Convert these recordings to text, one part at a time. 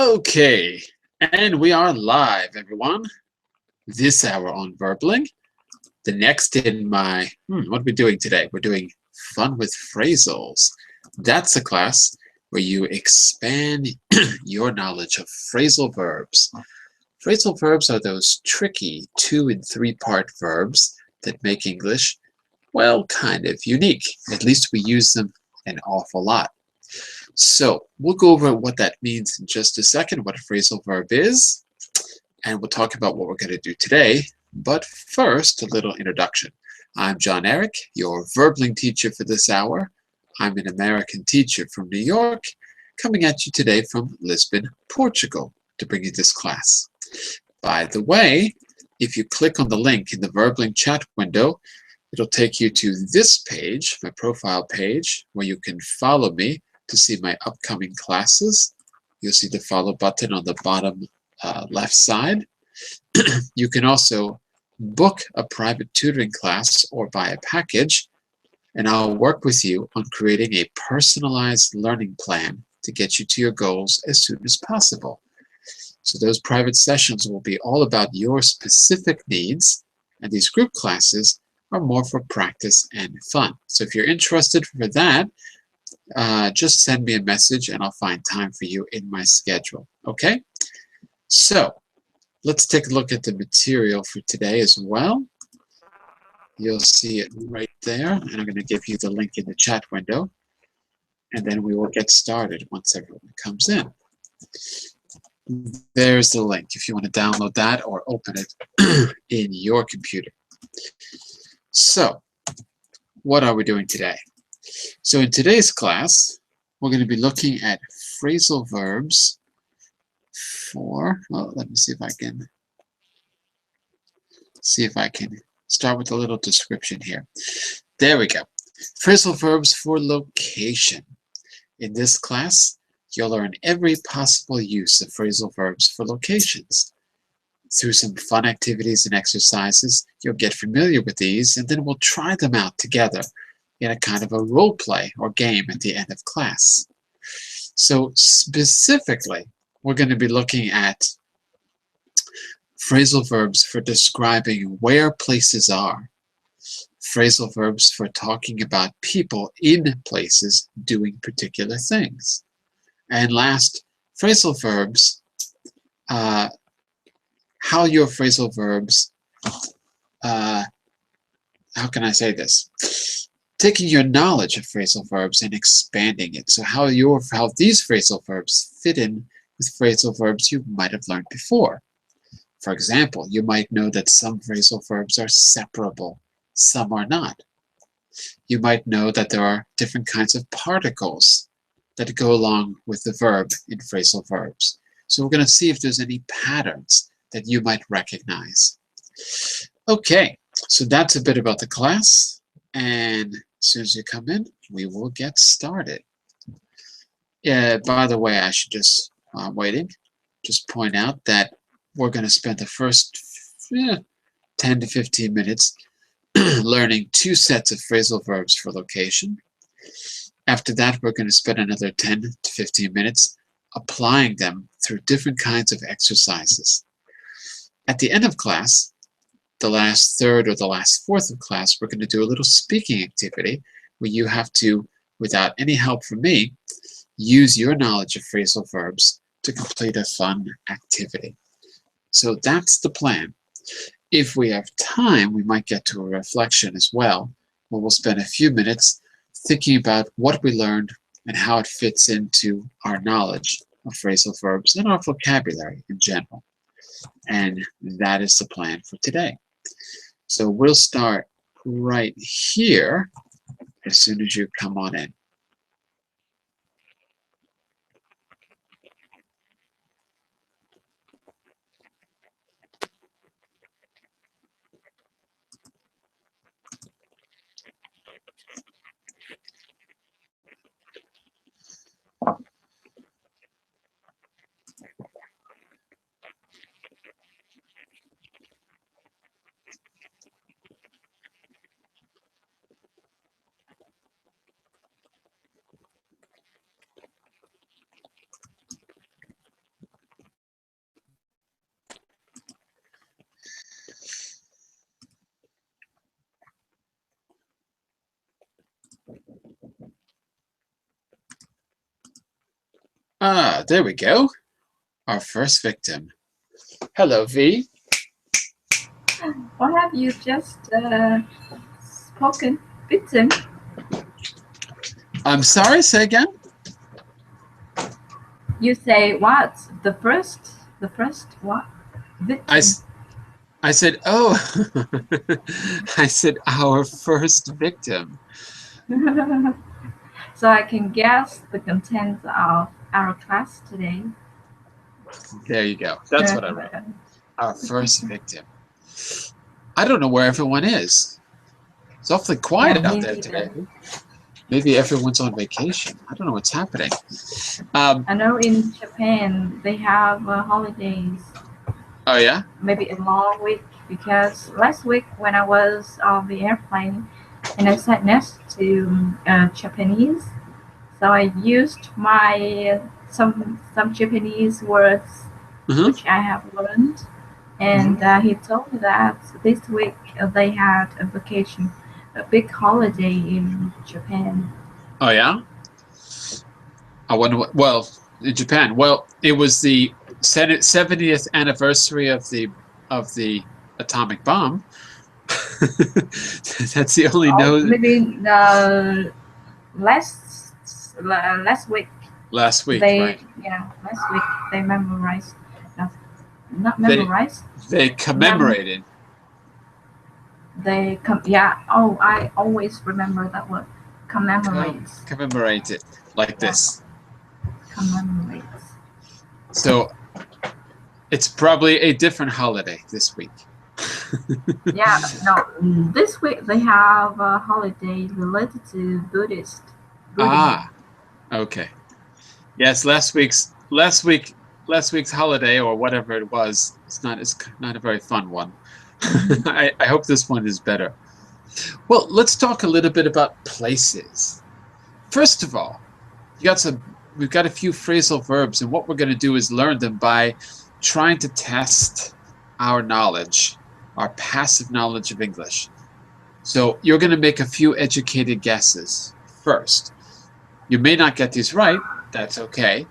Okay, and we are live, everyone. This hour on Verbling. The next in my, what are we doing today? We're doing Fun with Phrasals. That's a class where you expand your knowledge of phrasal verbs. Phrasal verbs are those tricky 2- and 3-part verbs that make English, well, kind of unique. At least we use them an awful lot. So we'll go over what that means in just a second, what a phrasal verb is, and we'll talk about what we're going to do today. But first, a little introduction. I'm John Eric, your Verbling teacher for this hour. I'm an American teacher from New York, coming at you today from Lisbon, Portugal, to bring you this class. By the way, if you click on the link in the Verbling chat window, it'll take you to this page, my profile page, where you can follow me to see my upcoming classes. You'll see the follow button on the bottom left side. You can also book a private tutoring class or buy a package, and I'll work with you on creating a personalized learning plan to get you to your goals as soon as possible. So those private sessions will be all about your specific needs, and these group classes are more for practice and fun. So if you're interested for that, just send me a message and I'll find time for you in my schedule. Okay? So let's take a look at the material for today as well. You'll see it right there, and I'm going to give you the link in the chat window, and then we will get started once everyone comes in. There's the link if you want to download that or open it in your computer. So, what are we doing today? So in today's class, we're going to be looking at phrasal verbs for, well, let me see if I can start with a little description here. There we go. Phrasal verbs for location. In this class, you'll learn every possible use of phrasal verbs for locations. Through some fun activities and exercises, you'll get familiar with these, and then we'll try them out together in a kind of a role play or game at the end of class. So specifically, we're going to be looking at phrasal verbs for describing where places are, phrasal verbs for talking about people in places doing particular things, and last, phrasal verbs, how your phrasal verbs, how can I say this? Taking your knowledge of phrasal verbs and expanding it. So how these phrasal verbs fit in with phrasal verbs you might have learned before. For example, you might know that some phrasal verbs are separable, some are not. You might know that there are different kinds of particles that go along with the verb in phrasal verbs. So we're going to see if there's any patterns that you might recognize. Okay, so that's a bit about the class, and as soon as you come in, we will get started. Yeah, by the way, I should just, while I'm waiting, just point out that we're going to spend the first 10 to 15 minutes learning 2 sets of phrasal verbs for location. After that, we're going to spend another 10 to 15 minutes applying them through different kinds of exercises. At the end of class, the last third or the last fourth of class, we're going to do a little speaking activity where you have to, without any help from me, use your knowledge of phrasal verbs to complete a fun activity. So that's the plan. If we have time, we might get to a reflection as well, where we'll spend a few minutes thinking about what we learned and how it fits into our knowledge of phrasal verbs and our vocabulary in general. And that is the plan for today. So we'll start right here as soon as you come on in. Ah, there we go. Our first victim. Hello, V. What have you just spoken? Victim? I'm sorry, say again? You say what? The first what? Victim. I said, oh, I said our first victim. So I can guess the contents of our class today. There you go. That's what I wrote. Our first victim. I don't know where everyone is. It's awfully quiet out there today. Maybe everyone's on vacation. I don't know what's happening. I know in Japan they have holidays. Oh, yeah? Maybe a long week, because last week when I was on the airplane and I sat next to Japanese, so I used my some Japanese words which I have learned, and he told me that this week they had a vacation, a big holiday in Japan. Oh, yeah? I wonder what, well, in Japan. Well, it was the 70th anniversary of the atomic bomb. That's the only Maybe last week. Last week, right? Yeah, last week they memorized. Not memorized. They commemorated. Yeah. Oh, I always remember that word. Commemorate. Commemorate it like this. Commemorate. So it's probably a different holiday this week. Yeah, no. This week they have a holiday related to Buddhism. Ah, okay. Yes, last week's holiday or whatever it was, it's not a very fun one. I hope this one is better. Well, let's talk a little bit about places. First of all, we've got a few phrasal verbs, and what we're going to do is learn them by trying to test our knowledge, our passive knowledge of English. So you're going to make a few educated guesses first. You may not get these right, that's okay.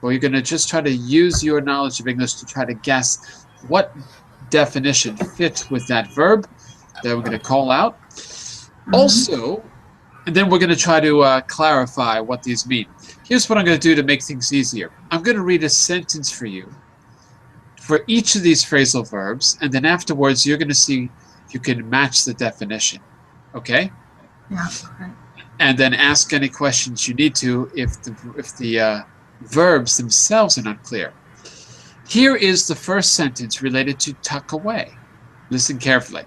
But you're going to just try to use your knowledge of English to try to guess what definition fits with that verb that we're going to call out. Also, and then we're going to try to clarify what these mean. Here's what I'm going to do to make things easier. I'm going to read a sentence for you for each of these phrasal verbs, and then afterwards you're going to see if you can match the definition. Okay? Yeah. Okay. And then ask any questions you need to if the verbs themselves are not clear. Here is the first sentence related to tuck away. Listen carefully.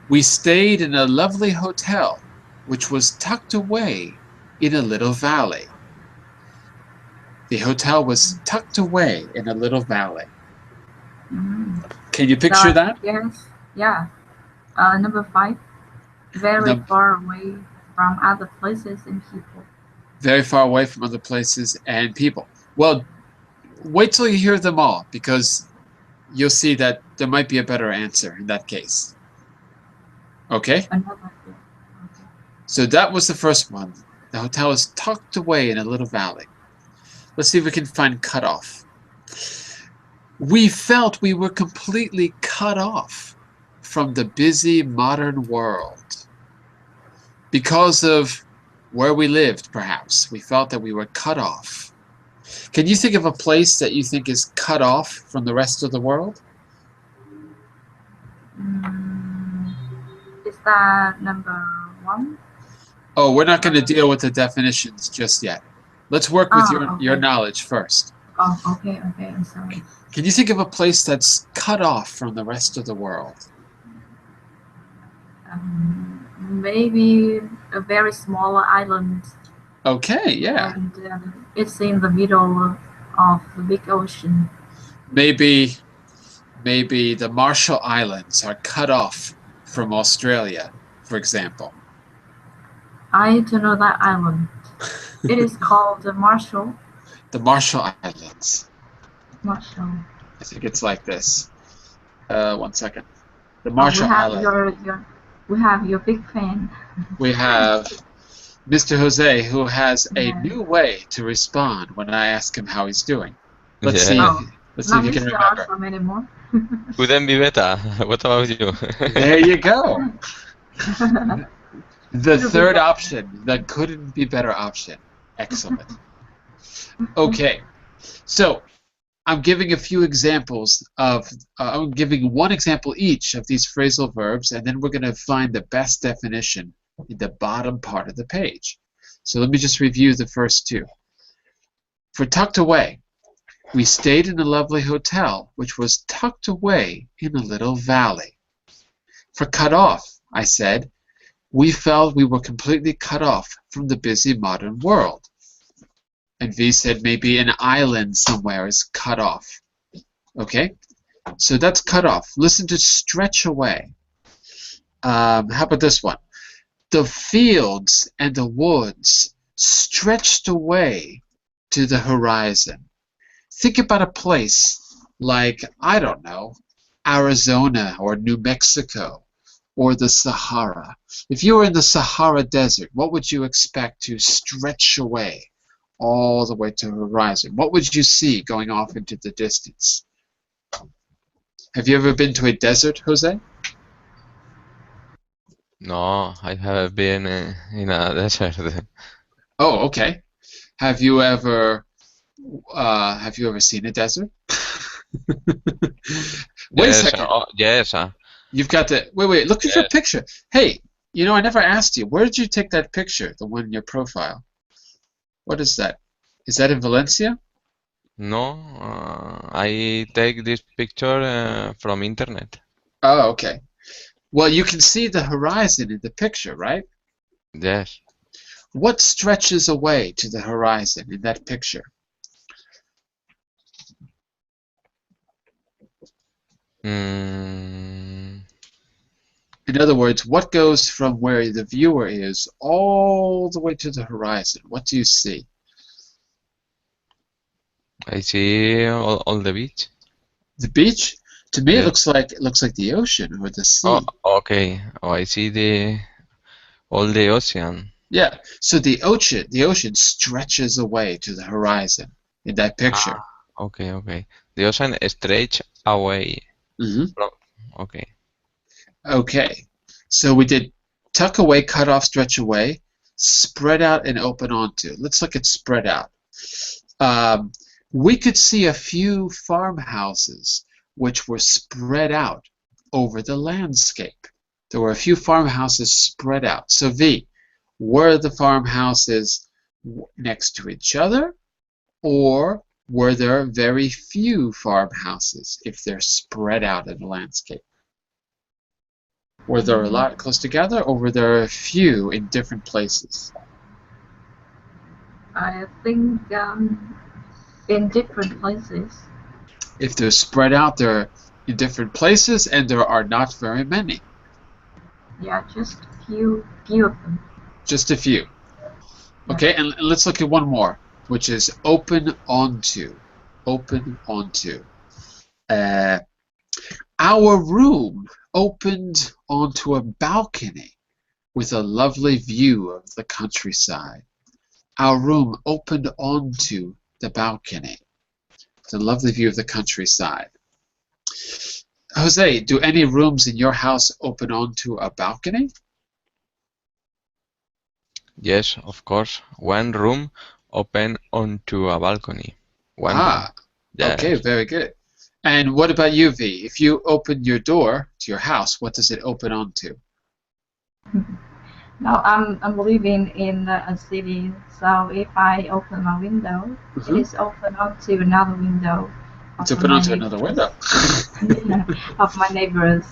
We stayed in a lovely hotel, which was tucked away in a little valley. The hotel was tucked away in a little valley. Can you picture that? Yes. Yeah. Number 5. Very far away from other places and people. Very far away from other places and people. Well, wait till you hear them all, because you'll see that there might be a better answer in that case. Okay? So that was the first one. The hotel is tucked away in a little valley. Let's see if we can find cut off. We felt we were completely cut off from the busy modern world. Because of where we lived, perhaps. We felt that we were cut off. Can you think of a place that you think is cut off from the rest of the world? Is that number 1? Oh, we're not going to deal with the definitions just yet. Let's work with your knowledge first. Oh, okay, I'm sorry. Can you think of a place that's cut off from the rest of the world? Maybe a very small island. Okay, yeah. And it's in the middle of the big ocean. Maybe the Marshall Islands are cut off from Australia, for example. I don't know that island. It is called the Marshall. The Marshall Islands. Marshall. I think it's like this. 1 second. The Marshall Islands. We have your big fan. We have Mr. Jose, who has a Yeah. new way to respond when I ask him how he's doing. Let's see Yeah. if Oh, let's see if not you can Mr. remember. Awesome anymore. Couldn't be better. What about you? There you go. The Could be third better. option, the couldn't be better option. Excellent. Okay, so I'm giving a few examples of, I'm giving one example each of these phrasal verbs, and then we're going to find the best definition in the bottom part of the page. So let me just review the first two. For tucked away, we stayed in a lovely hotel, which was tucked away in a little valley. For cut off, I said, we felt we were completely cut off from the busy modern world. And V said maybe an island somewhere is cut off. Okay, so that's cut off. Listen to stretch away. How about this one? The fields and the woods stretched away to the horizon. Think about a place like, I don't know, Arizona or New Mexico or the Sahara. If you were in the Sahara Desert, what would you expect to stretch away all the way to the horizon? What would you see going off into the distance? Have you ever been to a desert, Jose? No, I have been in a desert. Oh, okay. Have you ever seen a desert? Wait a Yes, second. yes, You've got to wait. Look at your yes. picture. Hey, I never asked you. Where did you take that picture? The one in your profile. What is that? Is that in Valencia? No, I take this picture from internet. Oh, okay. Well, you can see the horizon in the picture, right? Yes. What stretches away to the horizon in that picture? Mm, In other words, what goes from where the viewer is all the way to the horizon? What do you see? I see all the beach. The beach? To me, Yeah. it looks like the ocean or the Oh, sea. okay. Oh, I see the all the ocean. Yeah. So the ocean stretches away to the horizon in that picture. Ah, okay, okay. The ocean stretch away Hmm. from. Okay. Okay. So we did tuck away, cut off, stretch away, spread out, and open onto. Let's look at spread out. Um, we could see a few farmhouses which were spread out over the landscape. There were a few farmhouses spread out. So V, were the farmhouses next to each other, or were there very few farmhouses if they're spread out in the landscape? Were there a lot close together, or were there a few in different places? I think in different places. If they're spread out, they're in different places, and there are not very many. Yeah, just few of them. Just a few. Okay, and let's look at one more, which is open onto. Open onto. Uh, our room opened onto a balcony with a lovely view of the countryside. Our room opened onto the balcony. It's a lovely view of the countryside. Jose, do any rooms in your house open onto a balcony? Yes, of course. One room open onto a balcony. One room. Ah, okay, Yes. very good. And what about you, V? If you open your door to your house, what does it open onto? No, I'm living in a city, so if I open my window, it Hmm. is open onto another window It's of open my onto another neighbors. window. Yeah, of my neighbors.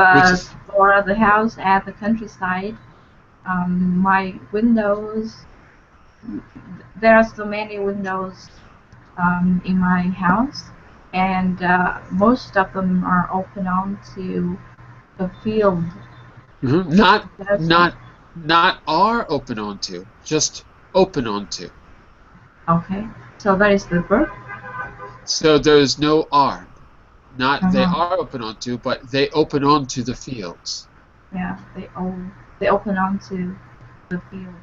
Which But is, for the house at the countryside, my windows, there are so many windows in my house, and most of them are open onto the field. mhm, not That's not not are open onto, just open onto. okay. So that is the verb. So there's no are. Not they Uh-huh. are open onto, but they open onto the fields. Yeah, they open onto the field.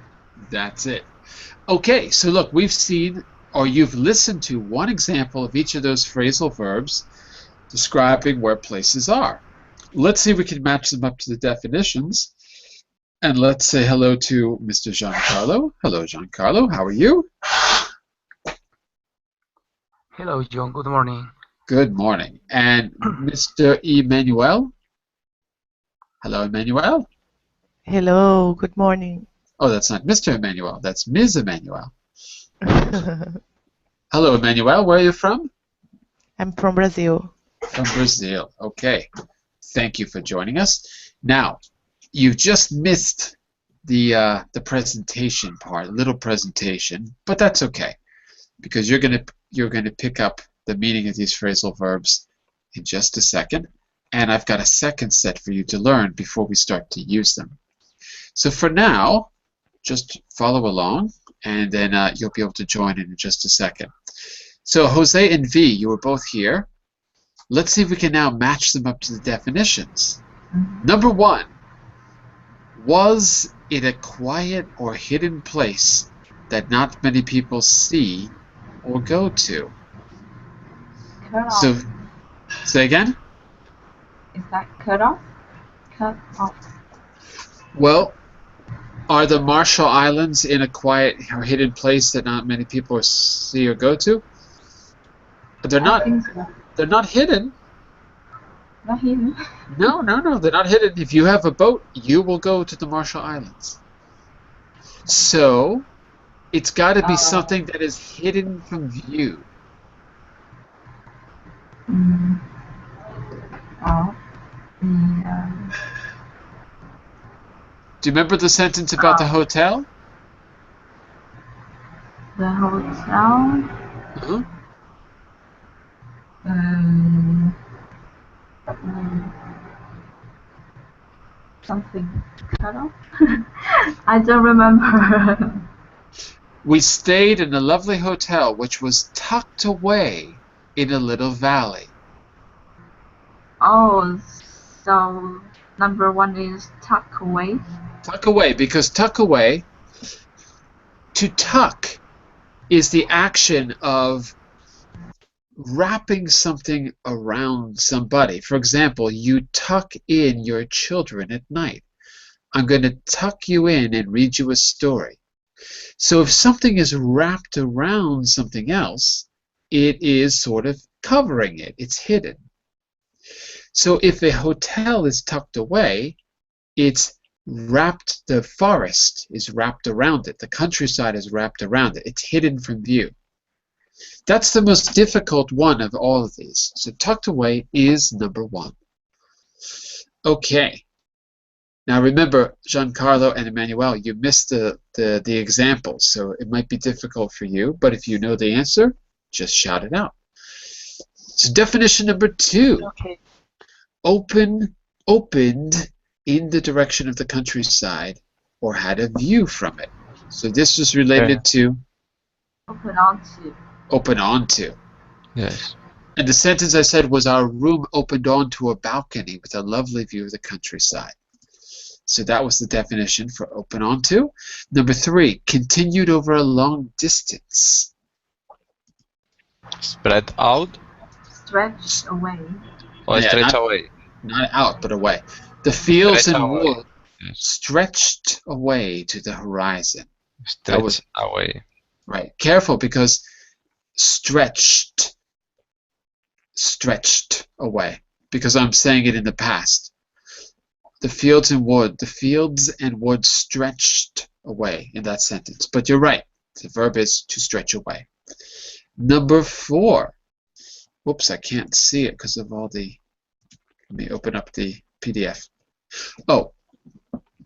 That's it. Okay, so look, we've seen or you've listened to one example of each of those phrasal verbs describing where places are. Let's see if we can match them up to the definitions. And let's say hello to Mr. Giancarlo. Hello, Giancarlo. How are you? Hello, John. Good morning. Good morning. And Mr. Emmanuel. Hello, Emmanuel. Hello, good morning. Oh, that's not Mr. Emmanuel. That's Ms. Emmanuel. Hello, Emmanuel. Where are you from? I'm from Brazil. From Brazil. Okay. Thank you for joining us. Now, you've just missed the presentation part, a little presentation, but that's okay because you're gonna pick up the meaning of these phrasal verbs in just a second, and I've got a second set for you to learn before we start to use them. So for now, just follow along, and then you'll be able to join in just a second. So Jose and V, you were both here. Let's see if we can now match them up to the definitions. Number one, was it a quiet or hidden place that not many people see or go to? Cut off. So, say again? Is that cut off? Cut off. Well, are the Marshall Islands in a quiet or hidden place that not many people see or go to? They're I not. think so. They're not hidden. Not hidden. No, they're not hidden. If you have a boat, you will go to the Marshall Islands. So, it's got to be something that is hidden from view. Oh. Do you remember the sentence about the hotel? The hotel. Uh-huh. Something cut off. I don't remember. We stayed in a lovely hotel which was tucked away in a little valley. Oh, so number one is tuck away. Tuck away, because tuck away, to tuck is the action of wrapping something around somebody. For example, you tuck in your children at night. I'm going to tuck you in and read you a story. So if something is wrapped around something else, it is sort of covering it. It's hidden. So if a hotel is tucked away, it's wrapped, the forest is wrapped around it. The countryside is wrapped around it. It's hidden from view. That's the most difficult one of all of these. So tucked away is number one. Okay. Now remember, Giancarlo and Emmanuel, you missed the examples, so it might be difficult for you, but if you know the answer, just shout it out. So definition number two. Okay. Opened in the direction of the countryside or had a view from it. So this was related to Open onto. open onto. Yes. And the sentence I said was our room opened onto a balcony with a lovely view of the countryside. So that was the definition for open onto. Number three, continued over a long distance. Spread out Stretched away. or Yeah, stretch away? Not out, but away. The fields Stretch and away. wood Yes. stretched away to the horizon. Stretch was- away. Right. Careful, because stretched away, because I'm saying it in the past. The fields and wood stretched away in that sentence. But you're right. The verb is to stretch away. Number four. Whoops, I can't see it because of all the... Let me open up the PDF. Oh.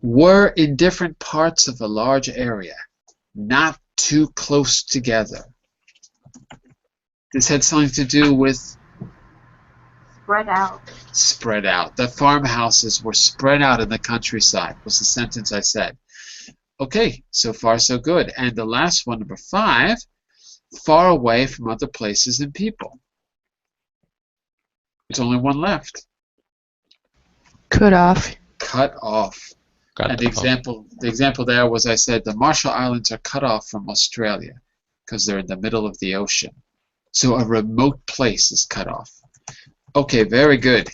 Were in different parts of a large area, not too close together. This had something to do with Spread out. spread out. The farmhouses were spread out in the countryside, was the sentence I said. Okay, so far so good. And the last one, number five, far away from other places and people. There's only one left. Cut off. Cut off. Cut And the example there was I said the Marshall Islands are cut off from Australia because they're in the middle of the ocean. So a remote place is cut off. Okay, very good.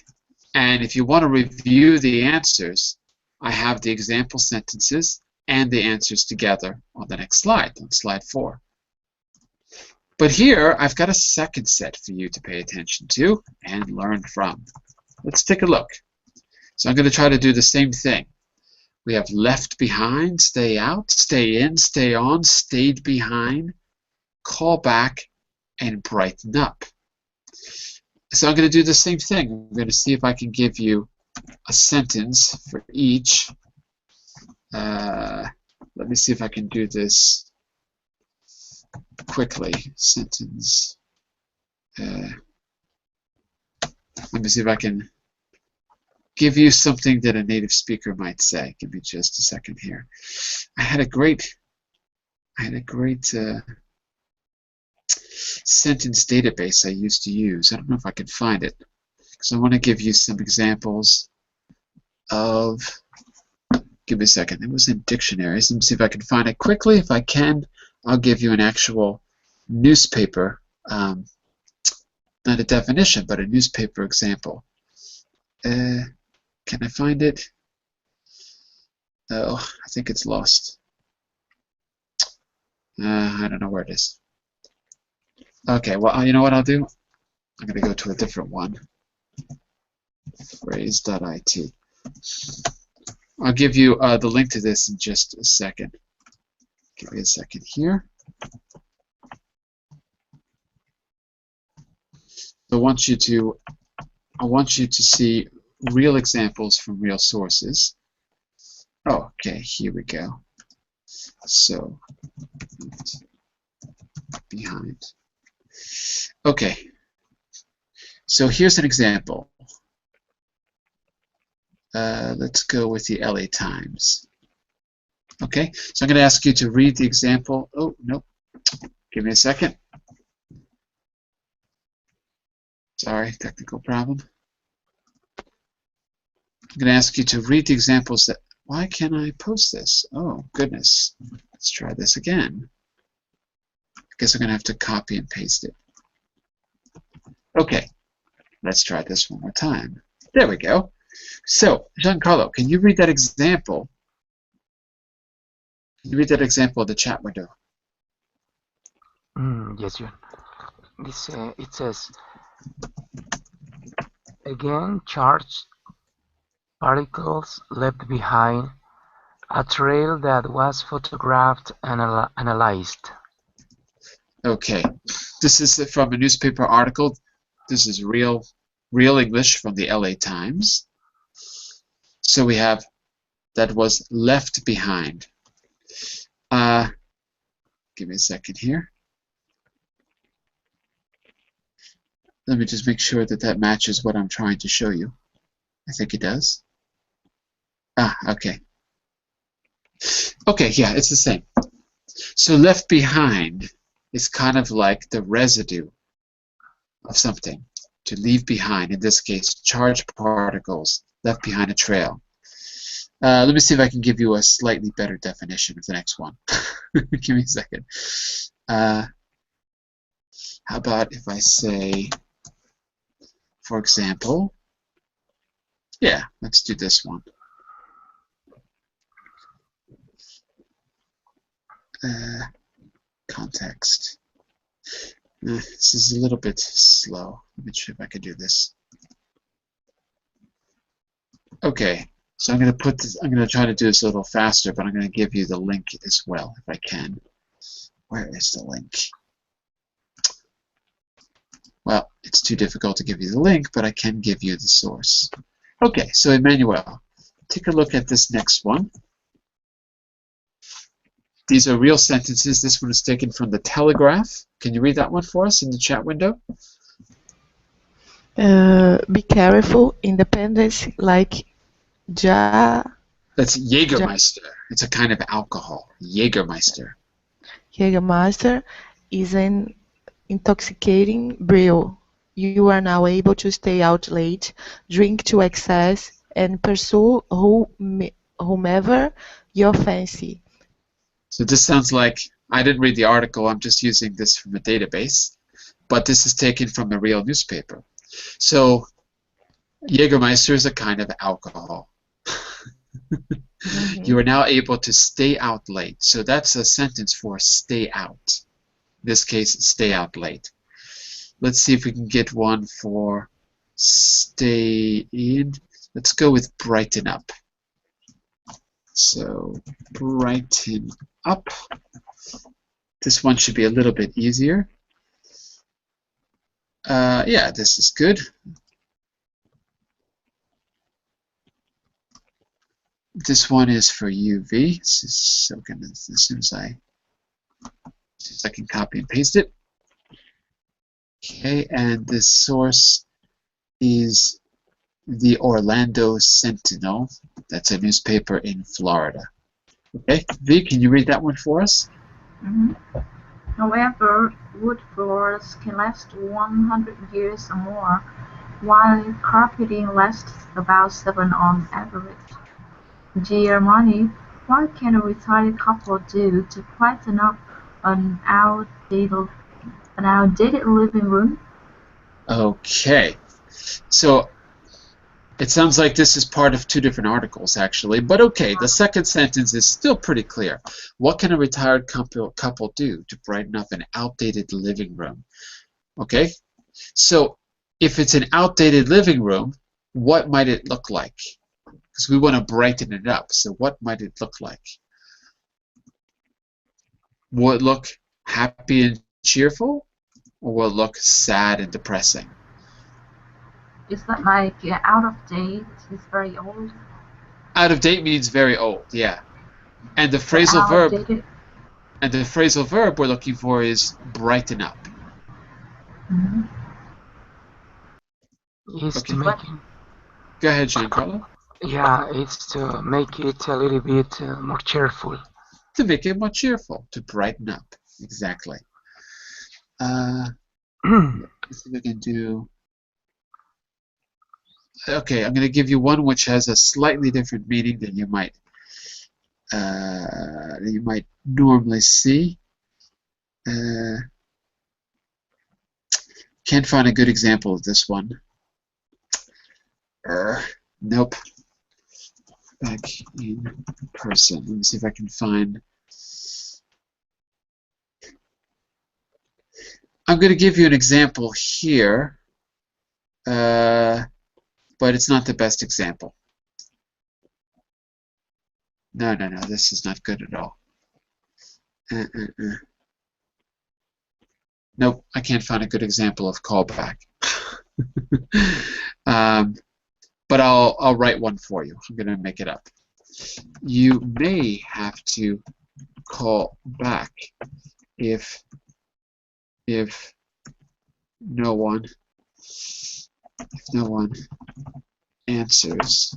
And if you want to review the answers, I have the example sentences and the answers together on the next slide, on slide 4. But here, I've got a second set for you to pay attention to and learn from. Let's take a look. So I'm going to try to do the same thing. We have left behind, stay out, stay in, stay on, stayed behind, call back, and brighten up. So I'm going to do the same thing. I'm going to see if I can give you a sentence for each. Let me see if I can do this quickly. Sentence. Let me see if I can give you something that a native speaker might say. Give me just a second here. I had a great sentence database I used to use. I don't know if I can find it, because I want to give you some examples of. Give me a second. It was in dictionaries. Let me see if I can find it quickly. If I can, I'll give you an actual newspaper, not a definition, but a newspaper example. Can I find it? Oh, I think it's lost. I don't know where it is. Okay, well, you know what I'll do? I'm going to go to a different one. Phrase.it. I'll give you the link to this in just a second. Give me a second here. So I want you to see real examples from real sources. Oh, okay, here we go. So behind. Okay. So here's an example. Let's go with the LA Times. Okay, so I'm going to ask you to read the example. Oh, nope. Give me a second. Sorry, technical problem. I'm going to ask you to read the examples that... Why can't I post this? Oh, goodness. Let's try this again. I guess I'm going to have to copy and paste it. Okay, let's try this one more time. There we go. So, Giancarlo, can you read that example? Can you read that example of the chat window? Yes, John. It says, again, charged particles left behind a trail that was photographed and analyzed. Okay, this is from a newspaper article. This is real English from the LA Times. So we have that was left behind. Give me a second here. Let me just make sure that that matches what I'm trying to show you. I think it does. Okay. Okay, yeah, it's the same. So left behind is kind of like the residue of something. To leave behind, in this case, charged particles left behind a trail. Let me see if I can give you a slightly better definition of the next one. Give me a second. How about if I say, for example, yeah, let's do this one. Context. This is a little bit slow. Let me see if I can do this. Okay, so I'm going to put this. I'm going to try to do this a little faster, but I'm going to give you the link as well if I can. Where is the link? Well, it's too difficult to give you the link, but I can give you the source. Okay, so Emmanuel, take a look at this next one. These are real sentences. This one is taken from the Telegraph. Can you read that one for us in the chat window? Be careful, independence like That's Jägermeister. It's a kind of alcohol. Jägermeister. Jägermeister is an intoxicating brew. You are now able to stay out late, drink to excess, and pursue who whomever you fancy. So this sounds like, I didn't read the article, I'm just using this from a database, but this is taken from a real newspaper. So Jägermeister is a kind of alcohol. You are now able to stay out late. So that's a sentence for stay out. In this case, stay out late. Let's see if we can get one for stay in. Let's go with brighten up. So brighten up. This one should be a little bit easier. Yeah, this is good. This one is for UV. This is so good. As soon as I can copy and paste it. Okay, and this source is the Orlando Sentinel. That's a newspaper in Florida. Okay, V, can you read that one for us? However, wood floors can last 100 years or more, while carpeting lasts about 7 on average. Dear Money, what can a retired couple do to brighten up an outdated living room? Okay, so it sounds like this is part of 2 different articles, actually. But okay, the second sentence is still pretty clear. What can a retired couple do to brighten up an outdated living room? Okay, so if it's an outdated living room, what might it look like? Because we want to brighten it up. So what might it look like? Will it look happy and cheerful? Or will it look sad and depressing? Is that like out of date? It's very old. Out of date means very old, yeah. And the phrasal verb we're looking for is brighten up. Is Okay. to make it, Go ahead, Giancarlo. yeah, it's to make it a little bit more cheerful. To make it more cheerful, to brighten up. Exactly. Let's see if I can do. Okay, I'm going to give you one which has a slightly different meaning than you might normally see. Can't find a good example of this one. Nope. Back in person. Let me see if I can find. I'm going to give you an example here, but it's not the best example. No, this is not good at all. Nope, I can't find a good example of callback. But I'll write one for you. I'm going to make it up. You may have to call back if no one answers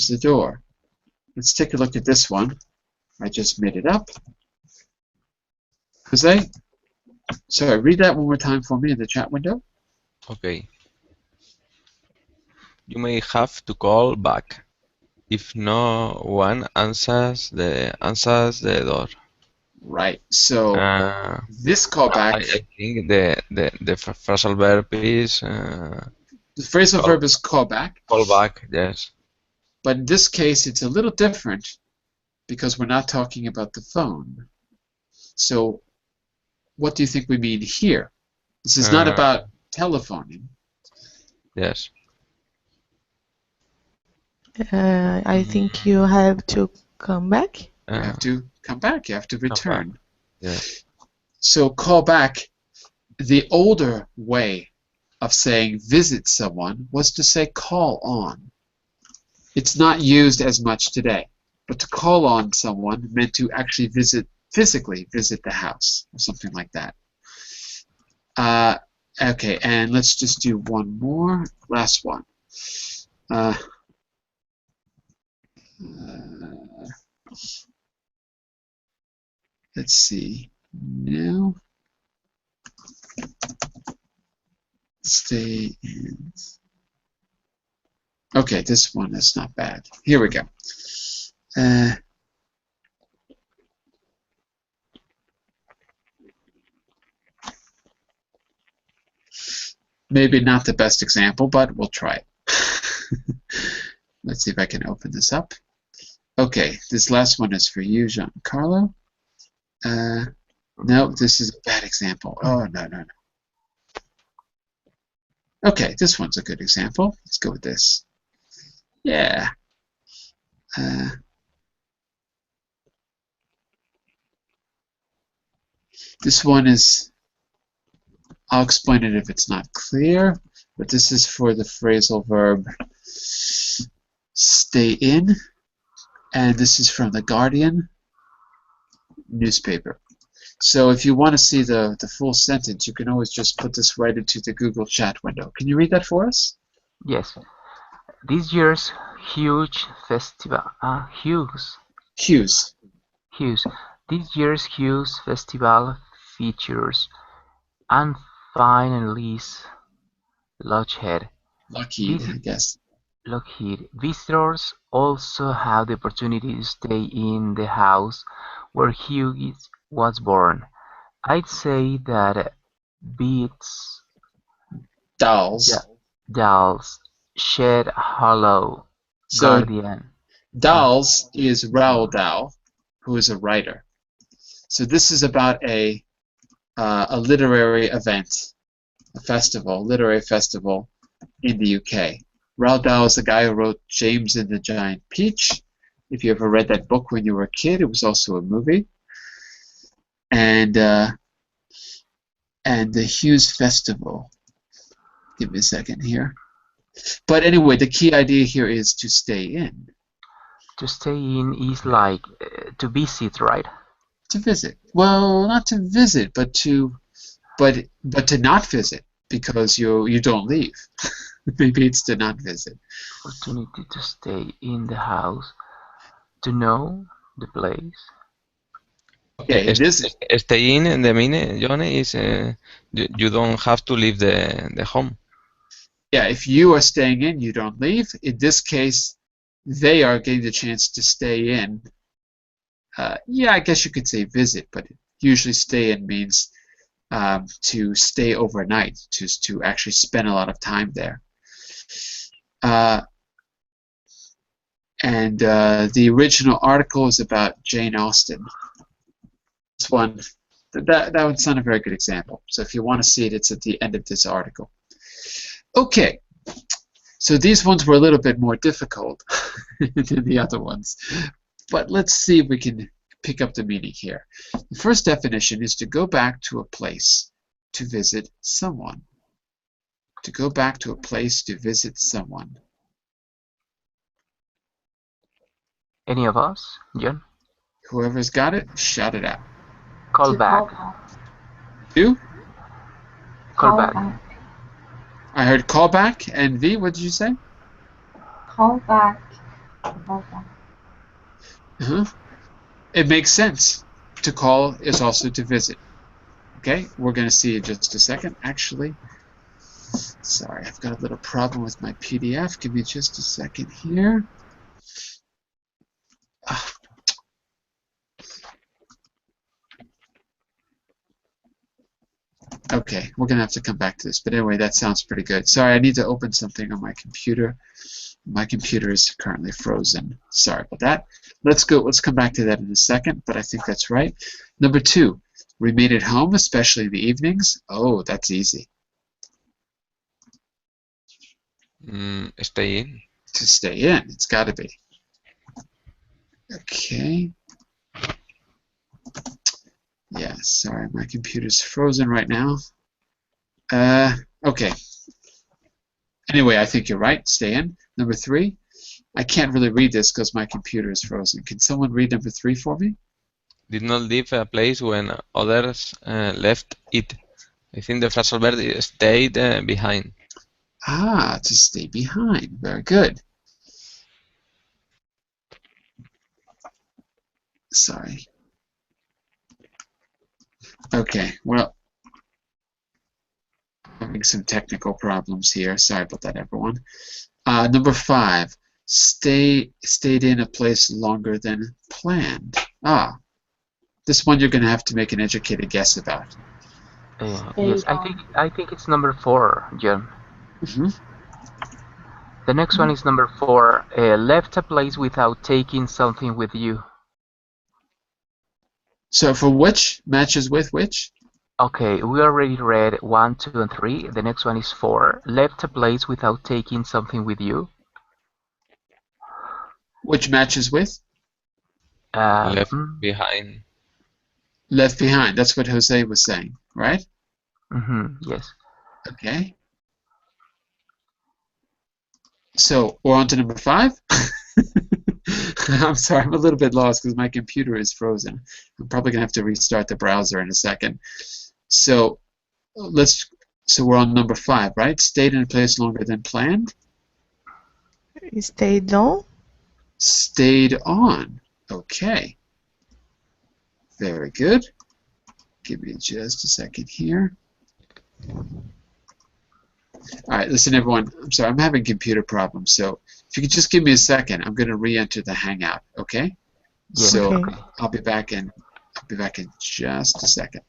the door. Let's take a look at this one. I just made it up. Jose, sorry, read that one more time for me in the chat window. Okay. You may have to call back if no one answers the door. Right. So this callback. I think the phrasal verb is the phrasal verb is callback. Callback, yes. But in this case, it's a little different because we're not talking about the phone. So what do you think we mean here? This is not about telephoning. Yes. I think you have to come back. You have to come back. You have to return. Yes. So call back. The older way of saying visit someone was to say call on. It's not used as much today. But to call on someone meant to actually physically visit the house or something like that. Okay, and let's just do one more. Last one. Let's see. Now, stay in. Okay, this one is not bad. Here we go. Maybe not the best example, but we'll try it. Let's see if I can open this up. Okay, this last one is for you, Giancarlo. No, this is a bad example. Oh, no, no, no. Okay, this one's a good example. Let's go with this. Yeah. This one is, I'll explain it if it's not clear, but this is for the phrasal verb stay in, and this is from the Guardian newspaper. So if you want to see the full sentence, you can always just put this right into the Google chat window. Can you read that for us? Yes. This year's huge festival. Hughes. This year's Hughes festival features Anne Fine and Liz Lochhead. Lockheed, I guess. Lockheed. Visitors also have the opportunity to stay in the house where Hughes was born. I'd say that beats Dolls. Dolls, Shed Hollow, So Guardian. Dolls is Roald Dahl, who is a writer. So this is about a literary event, a festival, literary festival in the UK. Roald Dahl is the guy who wrote James and the Giant Peach. If you ever read that book when you were a kid, it was also a movie. And the Hughes Festival. Give me a second here. But anyway, the key idea here is to stay in. To stay in is like to visit, right? To visit. Well, not to visit, but to not visit because you don't leave. Maybe it's to not visit. Opportunity to stay in the house, to know the place. Okay, this Stay in the meaning, Johnny, is you don't have to leave the home. yeah, if you are staying in, you don't leave. In this case, they are getting the chance to stay in. Yeah, I guess you could say visit, but usually stay in means to stay overnight, to actually spend a lot of time there. And the original article is about Jane Austen. This one, that would sound a very good example. So if you want to see it, it's at the end of this article. Okay, so these ones were a little bit more difficult than the other ones, but let's see if we can pick up the meaning here. The first definition is to go back to a place to visit someone. To go back to a place to visit someone. Any of us, John? Whoever's got it, shout it out. Call To back. Two? Call back. I heard call back, and V, what did you say? Call back. Call back. Uh-huh. It makes sense. To call is also to visit. Okay, we're going to see in just a second. Actually, sorry, I've got a little problem with my PDF. Give me just a second here. Okay, we're going to have to come back to this. But anyway, that sounds pretty good. Sorry, I need to open something on my computer. My computer is currently frozen. Sorry about that. Let's come back to that in a second, but I think that's right. Number 2, remain at home, especially in the evenings. Oh, that's easy. Stay in. To stay in, it's got to be. Okay. Yeah, sorry, my computer's frozen right now. Okay. Anyway, I think you're right. Stay in. Number 3, I can't really read this because my computer is frozen. Can someone read number 3 for me? Did not leave a place when others left it. I think the phrasal verb is stayed behind. Ah, to stay behind. Very good. Sorry. Okay, well, having some technical problems here. Sorry about that, everyone. Number 5. Stayed in a place longer than planned. This one you're going to have to make an educated guess about. Yes, Stayed on. I think it's number 4, Jim. Hmm. The next one is number 4. Left a place without taking something with you. So for which matches with which? Okay, we already read 1, 2, and 3. The next one is 4. Left a place without taking something with you. Which matches with? Left Mm, behind. Left behind. That's what Jose was saying, right? yes. Okay. So we're on to number 5. I'm sorry, I'm a little bit lost because my computer is frozen. I'm probably gonna have to restart the browser in a second. So we're on number 5, right? Stayed in a place longer than planned. Stayed on. Stayed on. Okay. Very good. Give me just a second here. All right, listen, everyone. I'm sorry, I'm having computer problems. So if you could just give me a second, I'm going to re-enter the Hangout. Okay? Yes. So Okay. I'll be back in just a second.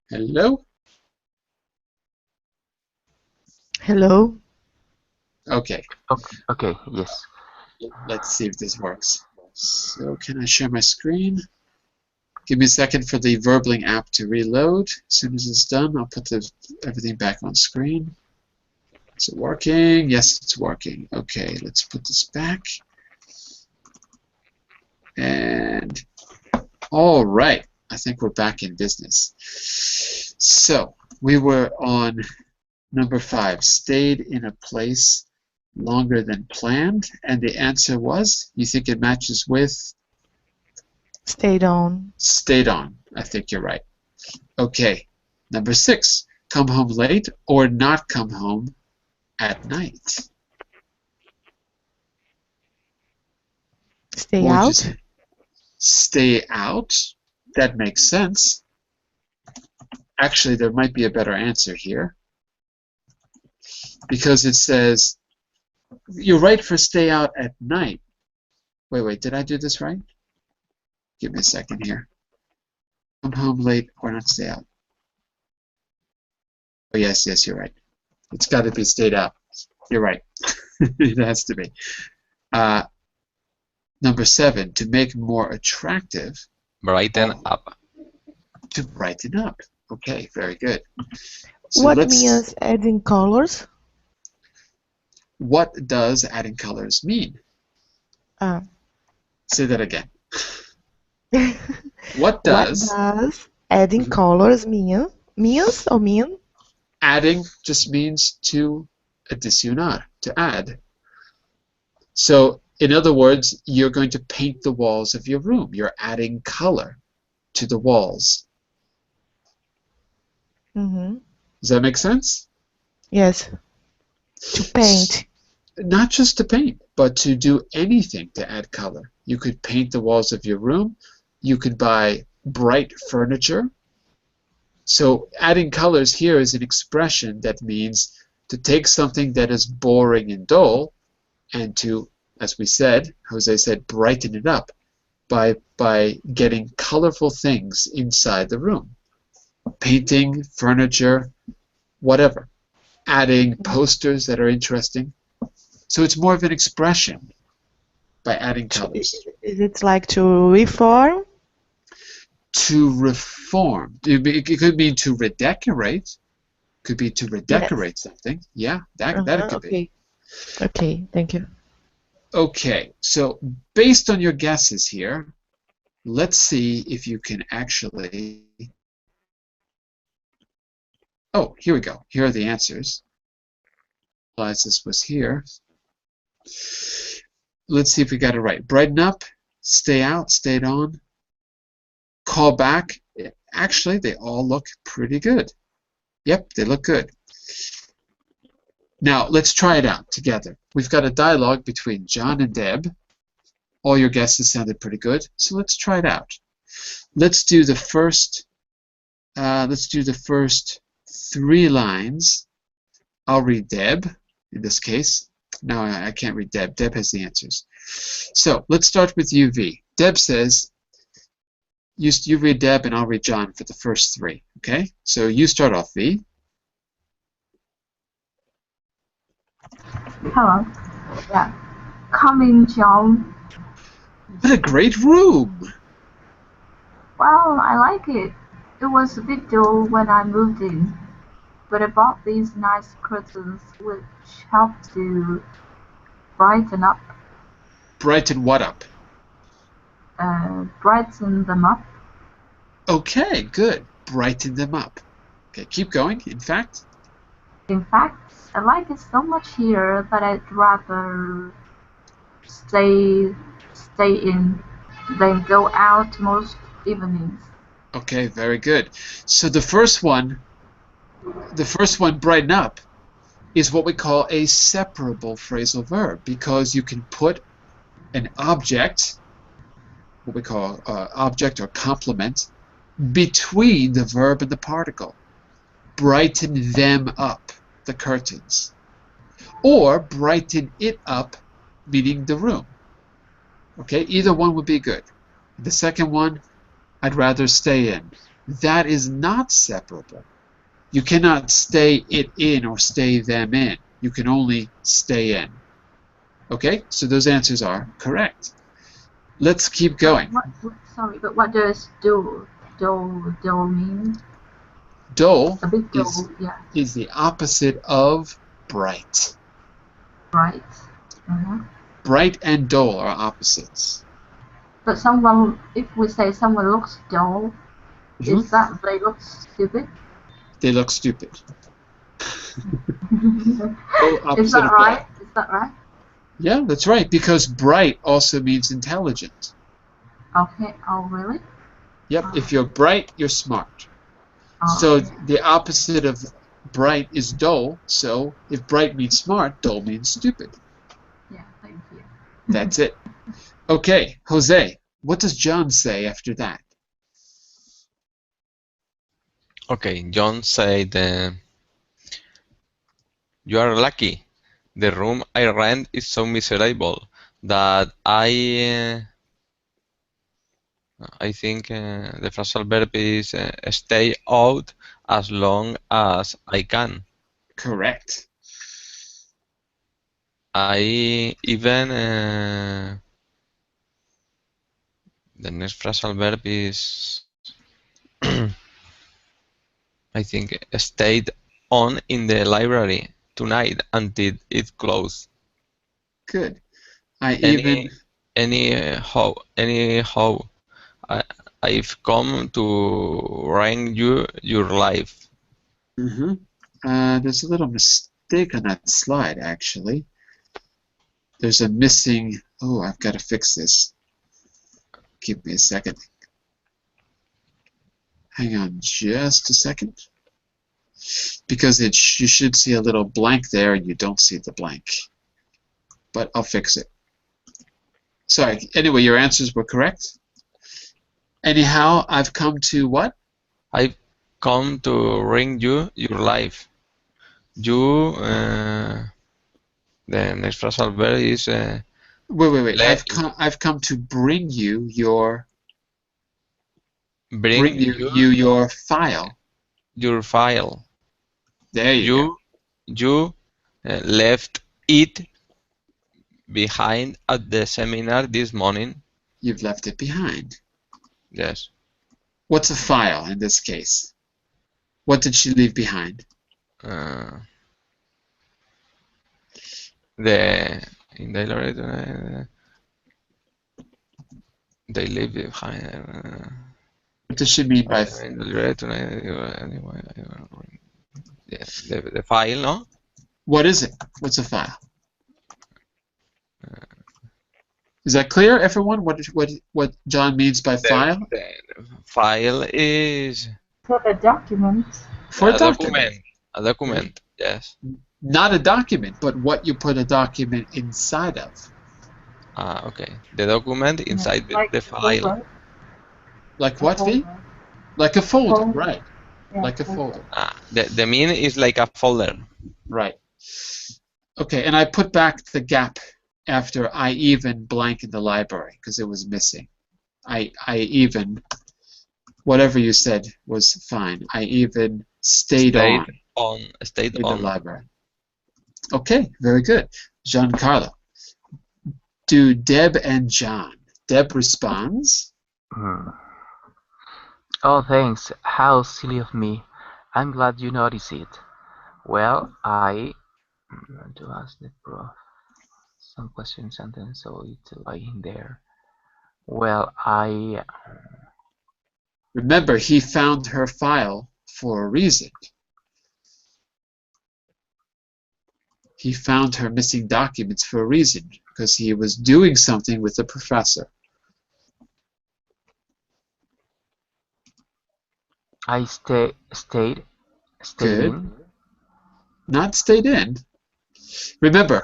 Hello? Hello. Okay. Okay, yes. Let's see if this works. So can I share my screen? Give me a second for the Verbling app to reload. As soon as it's done, I'll put everything back on screen. Is it working? Yes, it's working. Okay, let's put this back. And all right, I think we're back in business. So we were on number 5, stayed in a place longer than planned, and the answer was, you think it matches with? Stayed on. Stayed on. I think you're right. Okay, number 6, come home late or not come home at night. Stay What would you out. say? Stay out? That makes sense. Actually, there might be a better answer here. Because it says, you're right for stay out at night. Wait, did I do this right? Give me a second here. Come home late or not stay out. Oh, yes, you're right. It's got to be stayed out. You're right. It has to be. Number 7, to make more attractive. Brighten up. To brighten up. Okay, very good. So What means adding colors? What does adding colors mean? Say that again. What does adding colors mean? Means or mean? Adding just means to adicionar, to add. So, in other words, you're going to paint the walls of your room. You're adding color to the walls. Mm-hmm. Does that make sense? Yes. To paint. Not just to paint, but to do anything to add color. You could paint the walls of your room. You could buy bright furniture. So adding colors here is an expression that means to take something that is boring and dull and to as we said, Jose said, brighten it up by getting colorful things inside the room. Painting, furniture, whatever. Adding posters that are interesting. So it's more of an expression by adding colors. Is it like to reform? To reform. It could mean to redecorate. Could be to redecorate something. Yeah, that it could be. Okay, thank you. Okay, so based on your guesses here, let's see if you can actually... Oh, here we go. Here are the answers. Realize this was here. Let's see if we got it right. Brighten up, stay out, stayed on, call back. Actually, they all look pretty good. Yep, they look good. Now, let's try it out together. We've got a dialogue between John and Deb. All your guesses sounded pretty good, so let's try it out. Let's do the first 3 lines. I'll read Deb in this case. No, I can't read Deb. Deb has the answers. So let's start with you, V. Deb says, you read Deb and I'll read John for the first 3. Okay? So you start off, V. Hello. Yeah. Come in, John. What a great room! Well, I like it. It was a bit dull when I moved in, but I bought these nice curtains which help to brighten up. Brighten what up? Brighten them up. Okay, good. Brighten them up. Okay, keep going. In fact, In fact, I like it so much here that I'd rather stay in than go out most evenings. okay, very good. So the first one, brighten up, is what we call a separable phrasal verb because you can put an object, what we call object or complement, between the verb and the particle. Brighten them up, the curtains. Or brighten it up, meaning the room. Okay, either one would be good. The second one, I'd rather stay in. That is not separable. You cannot stay it in or stay them in. You can only stay in. Okay, so those answers are correct. Let's keep going. Sorry, but what does dull mean? Dull A bit dull, yeah. is the opposite of bright. Right. Bright and dull are opposites. But if we say someone looks dull, is that they look stupid? They look stupid. Is that right? Is that right? Yeah, that's right, because bright also means intelligent. Okay. Oh, really? Yep, if you're bright, you're smart. So the opposite of bright is dull, so if bright means smart, dull means stupid. Yeah, thank you. That's it. Okay, Jose, what does John say after that? Okay, John said, you are lucky. The room I rent is so miserable that I think the phrasal verb is stay out as long as I can. Correct. I even the next phrasal verb is I think stayed on in the library tonight until it closed. Good. Anyhow, I've come to ruin your life. There's a little mistake on that slide, actually. There's a missing... Oh, I've got to fix this. Give me a second. Hang on just a second. Because you should see a little blank there, and you don't see the blank. But I'll fix it. Sorry. Anyway, your answers were correct. Anyhow, I've come to what? I've come to ruin your life. You, the next phrasal verb is Wait. Let I've come to bring you your bring your file. your file. There you go. You left it behind at the seminar this morning. You've left it behind. Yes. What's a file in this case? What did she leave behind? In the laboratory, they leave behind. What does she mean by In the laboratory, the file, no? what is it? What's a file? Is that clear, everyone? What John means by file? The file is For the document. For a document. A document, yes. Not a document, but what you put a document inside of. Okay. The document inside Like the file. folder. Like what, V? Folder. Like a folder, Folder. right. Yeah, Like a folder. The mean is like a folder. Right. Okay, and I put back the gap after I even blank in the library because it was missing. I even, whatever you said was fine. I even stayed on in the library. Okay, very good. Giancarlo. Do Deb and John. Deb responds. Oh, thanks. How silly of me. I'm glad you noticed it. Well, I want to ask the prof some questions and then so it's lying there. Well, I Remember, he found her file for a reason. He found her missing documents for a reason because he was doing something with the professor. I stayed Good. in. Not stayed in. Remember,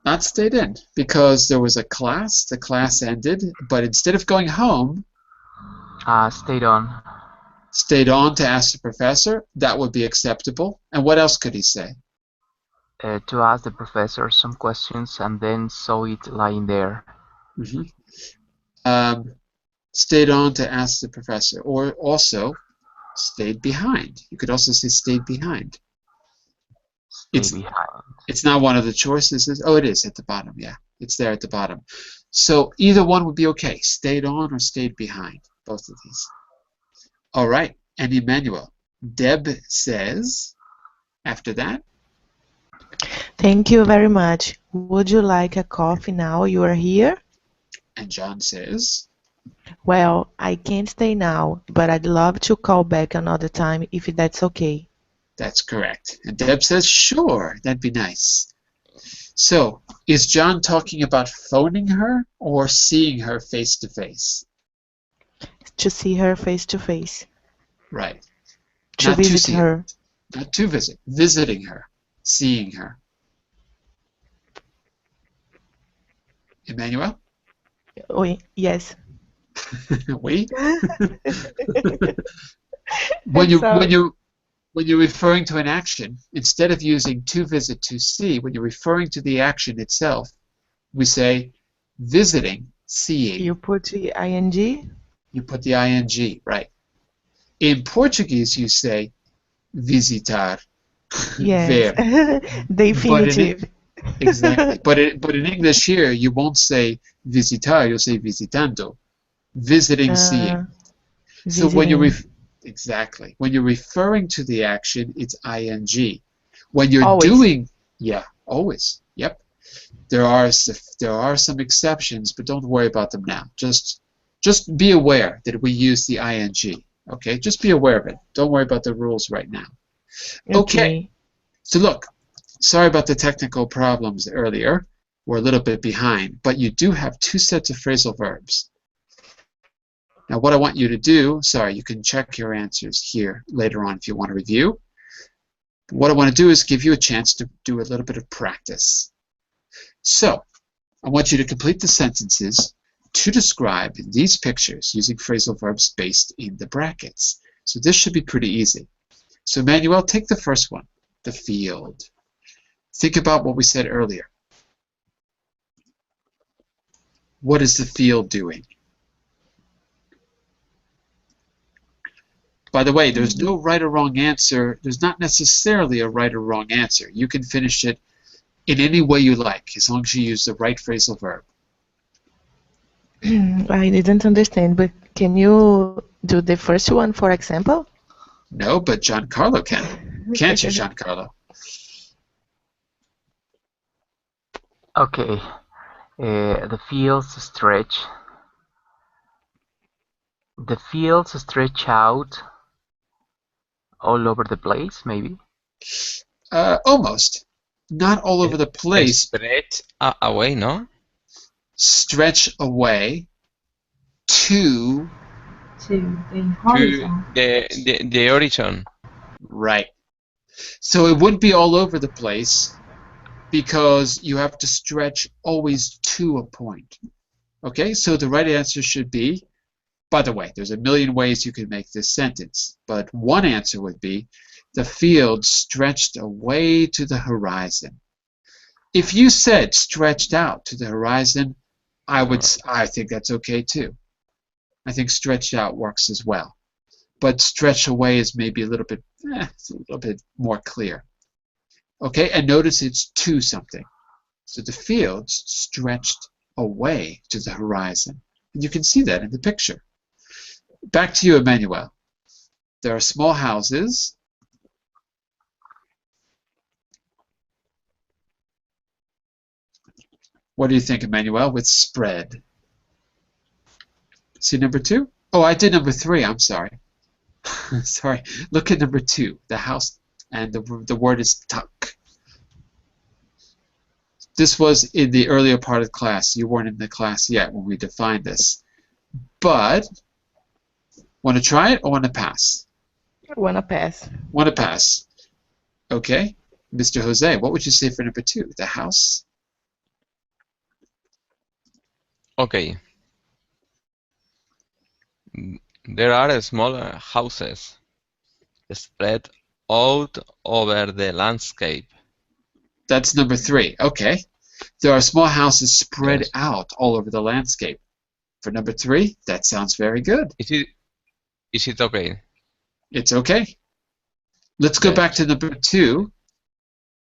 not stayed in because there was a class. The class ended, but instead of going home, Stayed on. stayed on to ask the professor. That would be acceptable. And what else could he say? To ask the professor some questions and then saw it lying there. Stayed on to ask the professor, or also stayed behind. You could also say stayed behind. It's not one of the choices. Oh, it is at the bottom. Yeah, it's there at the bottom. So either one would be okay. Stayed on or stayed behind. Both of these. All right. And Emmanuel. Deb says, after that. Thank you very much. Would you like a coffee now you are here? And John says, well, I can't stay now, but I'd love to call back another time if that's okay. That's correct. And Deb says, sure, that'd be nice. So, is John talking about phoning her or seeing her face to face? To see her face to face. Right. To visit her. Not to visit. Visiting her. Seeing her. Emmanuel? Oui, yes. Oui? When you're referring to an action, instead of using to visit to see, when you're referring to the action itself, we say visiting, seeing. You put the ing? You put the ing, right. In Portuguese, you say visitar. Yes, definitive. Exactly. But in English here, you won't say visitar, you'll say visitando. Visiting, seeing. So when you're exactly. When you're referring to the action, it's ing. When you're doing, yeah, always. Yep. There are some exceptions, but don't worry about them now. Just be aware that we use the ing. Okay, just be aware of it. Don't worry about the rules right now. Okay. So look, sorry about the technical problems earlier. We're a little bit behind, but you do have two sets of phrasal verbs. Now what I want you to do, sorry, you can check your answers here later on if you want to review. What I want to do is give you a chance to do a little bit of practice. So, I want you to complete the sentences to describe these pictures using phrasal verbs based in the brackets. So this should be pretty easy. So Manuel, take the first one, the field. Think about what we said earlier. What is the field doing? By the way, there's no right or wrong answer. There's not necessarily a right or wrong answer. You can finish it in any way you like, as long as you use the right phrasal verb. I didn't understand, but can you do the first one, for example? No, but Giancarlo can. Can't you, Giancarlo? Okay. The fields stretch. The fields stretch out all over the place, maybe. Almost. Not all over the place. Stretch away, no? Stretch away to the To horizon. the horizon. right. So it wouldn't be all over the place because you have to stretch always to a point. Okay, so the right answer should be, by the way, there's a million ways you could make this sentence, but one answer would be, the field stretched away to the horizon. If you said stretched out to the horizon, I think that's okay too. I think stretched out works as well. But stretch away is maybe it's a little bit more clear. Okay, and notice it's to something. So the fields stretched away to the horizon. And you can see that in the picture. Back to you, Emmanuel. There are small houses. What do you think, Emmanuel, with spread? See number 2? Oh, I did number 3. I'm sorry. Sorry. Look at number 2. The house, and the word is tuck. This was in the earlier part of the class. You weren't in the class yet when we defined this. But, want to try it or want to pass? Wanna pass. Want to pass. Okay. Mr. Jose, what would you say for number 2? The house? Okay. There are smaller houses spread out over the landscape. That's number 3. Okay. There are small houses spread Yes. out all over the landscape. For number 3, that sounds very good. Is it okay? It's okay. Let's go Yes. back to number 2.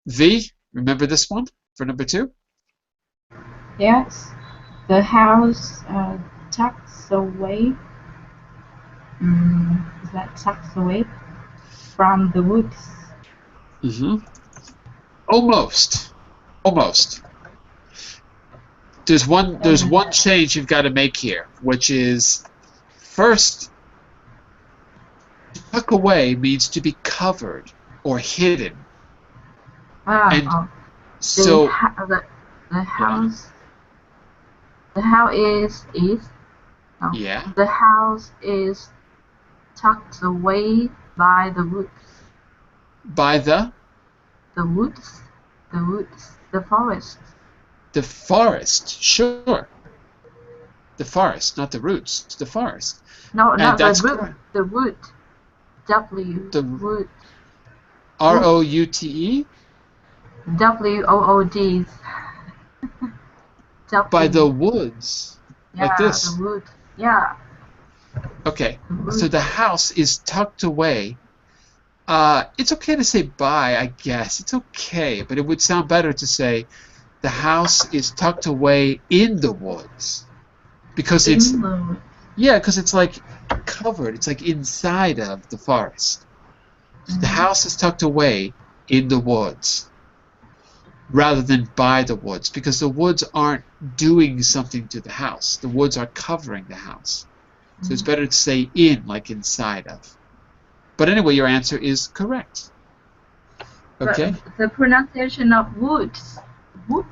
V, remember this one for number 2? Yes, the house tucks away. Is that tucks away from the woods? Mm-hmm. Almost. Almost. There's one change you've got to make here, which is first, tuck away means to be covered or hidden. And so the house. The house is. No, yeah, the house is tucked away by the woods. by the woods, the forest. the forest, sure. The forest, not the roots, the forest. No, And not the that's root. correct. The wood. W. The- wood. R-O-U-T-E? WOOD. By the woods. like this. The wood. Yeah. Okay, The so wood. the house is tucked away. It's okay to say by, I guess. It's okay, but it would sound better to say the house is tucked away in the woods. Because it's, In the- yeah, because it's like covered. It's like inside of the forest. The house is tucked away in the woods rather than by the woods, because the woods aren't doing something to the house. The woods are covering the house. So it's better to say in, like inside of. But anyway, your answer is correct. Okay? The pronunciation of woods.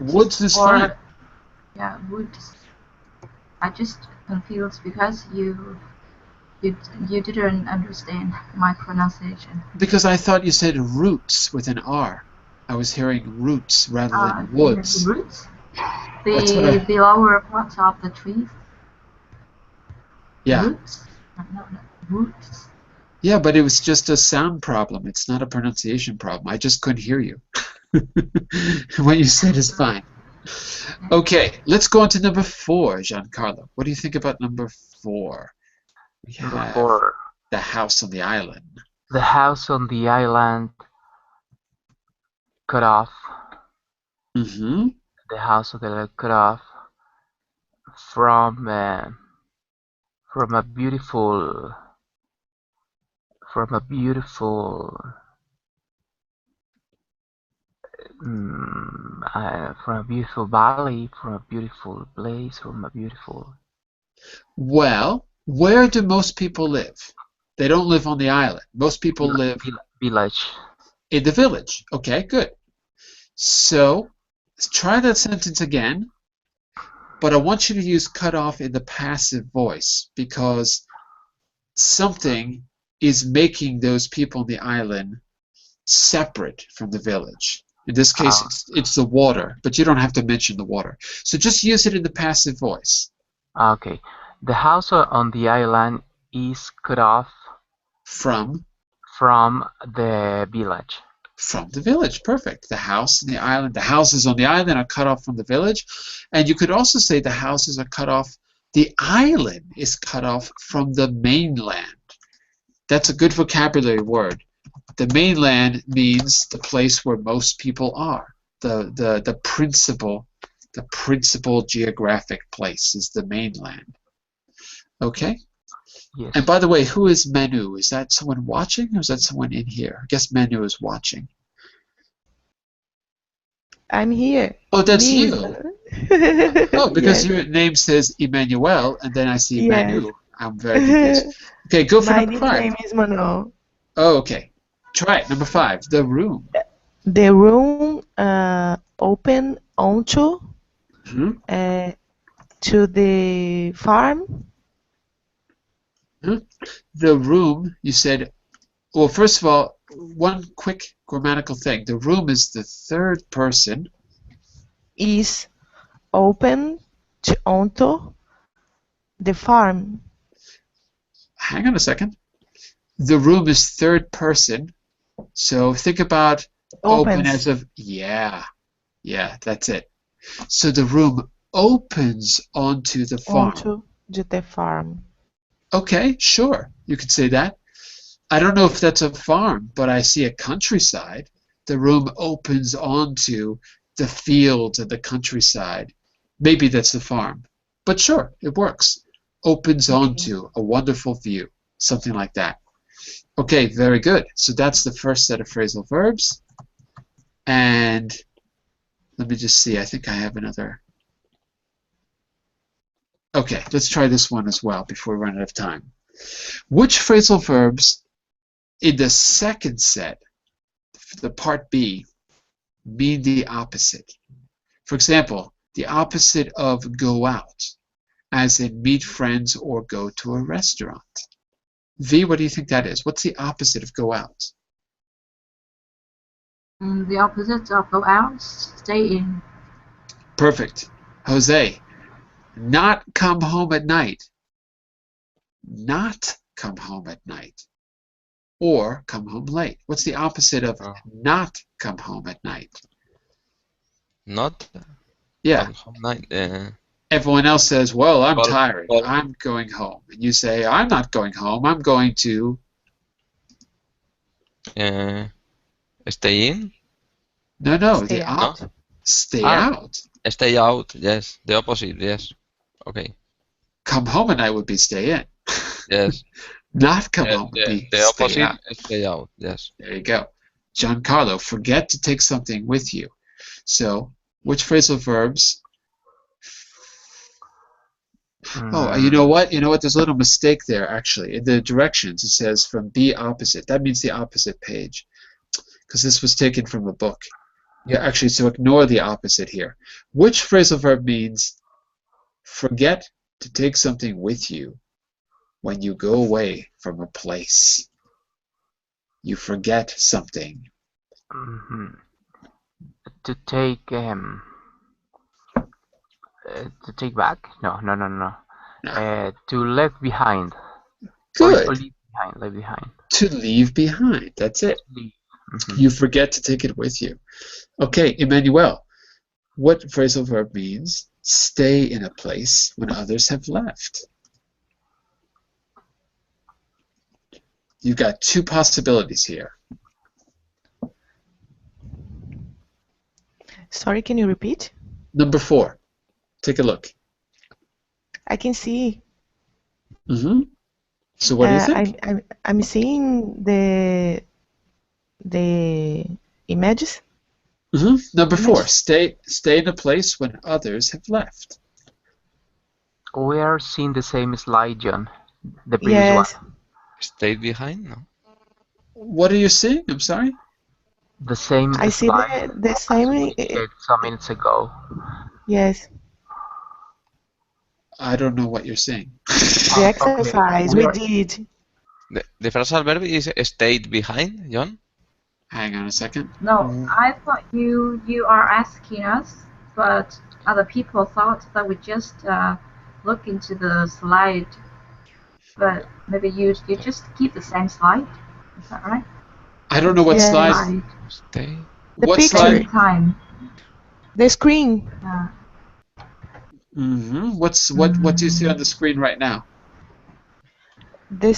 Woods is or- fine. Yeah, woods. I just confused because you didn't understand my pronunciation. Because I thought you said roots with an R. I was hearing roots rather than woods. The roots. That's what I- The lower parts of the trees. Yeah. Roots. No, roots. Yeah, but it was just a sound problem. It's not a pronunciation problem. I just couldn't hear you. What you said is fine. Okay, let's go on to number 4, Giancarlo. What do you think about number 4? We Number have 4. the house on the island. The house on the island cut off. Mm-hmm. The house on the island cut off from a beautiful from a beautiful from a beautiful valley, from a beautiful place, from a beautiful Well, where do most people live? They don't live on the island. Most people live village. in the village. Okay, good. So try that sentence again, but I want you to use cut off in the passive voice because something is making those people on the island separate from the village. In this case, it's the water, but you don't have to mention the water. So just use it in the passive voice. Okay. The house on the island is cut off From the village. From the village. Perfect. The house and the island. The houses on the island are cut off from the village. And you could also say the houses are cut off. The island is cut off from the mainland. That's a good vocabulary word. The mainland means the place where most people are. The principal geographic place is the mainland. Okay? Yes. And by the way, who is Manu? Is that someone watching or is that someone in here? I guess Manu is watching. I'm here. Oh, that's Me. you. Oh, because Yes. your name says Emmanuel, and then I see Yes. Manu. I'm very confused. Okay, go for My number 5. nickname is Mano. Oh, okay. Try it. Number 5, the room. The room open onto Hmm? to the farm. The room, you said, well, first of all, one quick grammatical thing. The room is the third person. Is open to onto the farm. Hang on a second. The room is third person. So think about open Opens. as of, yeah, that's it. So the room opens onto the farm. Onto the farm. Okay, sure, you could say that. I don't know if that's a farm, but I see a countryside. The room opens onto the fields and the countryside. Maybe that's the farm. But sure, it works. Opens onto a wonderful view, something like that. Okay, very good. So that's the first set of phrasal verbs. And let me just see. I think I have another. Okay, let's try this one as well before we run out of time. Which phrasal verbs in the second set, the part B, mean the opposite? For example, the opposite of go out, as in meet friends or go to a restaurant. V, what do you think that is? What's the opposite of go out? The opposite of go out, stay in. Perfect. Jose, not come home at night. Not come home at night. Or come home late. What's the opposite of not come home at night? Not Yeah. come home night. Everyone else says, well, I'm Well, tired. well- I'm going home. And you say, I'm not going home. I'm going to... Stay in. No, Stay out. Stay Ah. out. Stay out. Yes. The opposite. Yes. Okay. Come home at night would be stay in. Yes. Not come home would be The stay opposite. out. Stay out. Yes. There you go. Giancarlo, forget to take something with you. So, which phrasal verbs? Oh, you know what? You know what? There's a little mistake there, actually. In the directions, it says from B opposite. That means the opposite page. Because this was taken from a book. Yeah, actually, so ignore the opposite here. Which phrasal verb means forget to take something with you when you go away from a place? You forget something. To take back? No. No. To left behind. Good. Or leave behind. Leave behind. To leave behind. That's it. Leave. You forget to take it with you. Okay, Emmanuel, What phrasal verb means stay in a place when others have left? You've got two possibilities here. Sorry, can you repeat? Number 4. Take a look. I can see. So what do you think? I'm seeing the images. Number 4. Stay in a place when others have left. We are seeing the same slide, John. The previous Yes. one. Stayed behind? No. What are you seeing? I'm sorry. The same I see slide the as same. we checked some minutes ago. Yes. I don't know what you're seeing. The exercise we did. The phrasal verb is stayed behind, John? Hang on a second. No, I thought you are asking us, but other people thought that we just look into the slide. But maybe you just keep the same slide. Is that right? I don't know what Yes. slide. Stay. The What picture. slide? Time. The screen. What do you see on the screen right now? The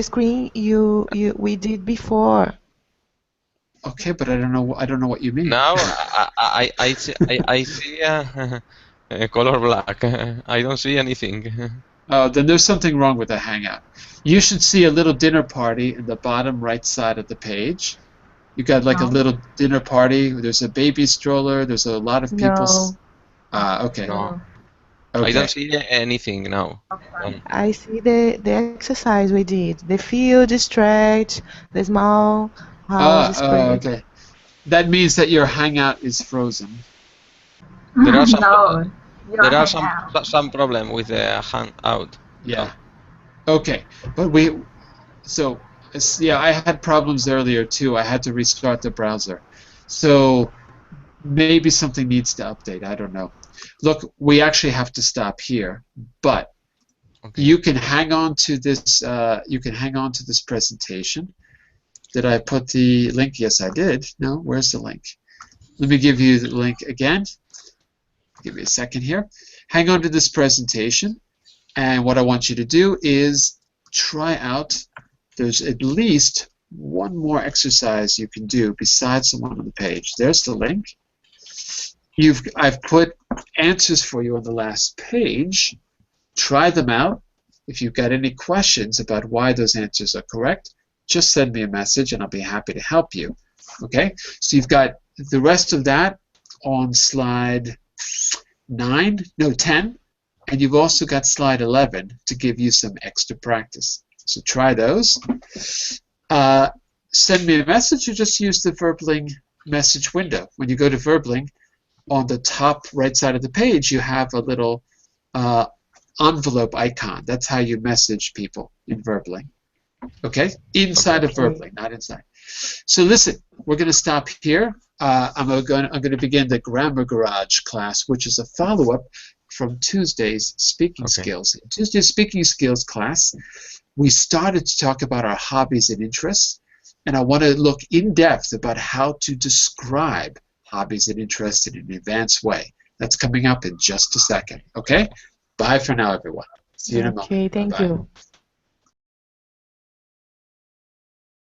screen we did before. Okay, but I don't know what you mean. Now I see a color black. I don't see anything. Oh, then there's something wrong with the Hangout. You should see a little dinner party in the bottom right side of the page. You got like a little dinner party. There's a baby stroller. There's a lot of people. No. Okay. No. Okay. I don't see anything now. I see the exercise we did. The field, the stretch, the small house spread. Okay. That means that your Hangout is frozen. There are some No, there are some problem with the Hangout. Yeah. Okay. But I had problems earlier too. I had to restart the browser. So maybe something needs to update. I don't know. Look, we actually have to stop here, but you can hang on to this. You can hang on to this presentation. Did I put the link? Yes, I did. No, where's the link? Let me give you the link again. Give me a second here. Hang on to this presentation, and what I want you to do is try out. There's at least one more exercise you can do besides the one on the page. There's the link. I've put answers for you on the last page. Try them out. If you've got any questions about why those answers are correct, just send me a message and I'll be happy to help you. Okay? So you've got the rest of that on slide 10, and you've also got slide 11 to give you some extra practice. So try those. Send me a message or just use the Verbling message window. When you go to Verbling, on the top right side of the page, you have a little envelope icon. That's how you message people in Verbling. Okay? Inside of Verbling, not inside. So listen, we're going to stop here. I'm going to begin the Grammar Garage class, which is a follow-up from Tuesday's speaking skills. In Tuesday's speaking skills class, we started to talk about our hobbies and interests, and I want to look in depth about how to describe hobbies and interests in an advanced way. That's coming up in just a second. Okay? Bye for now, everyone. See you in a moment. Okay, thank Bye-bye. you.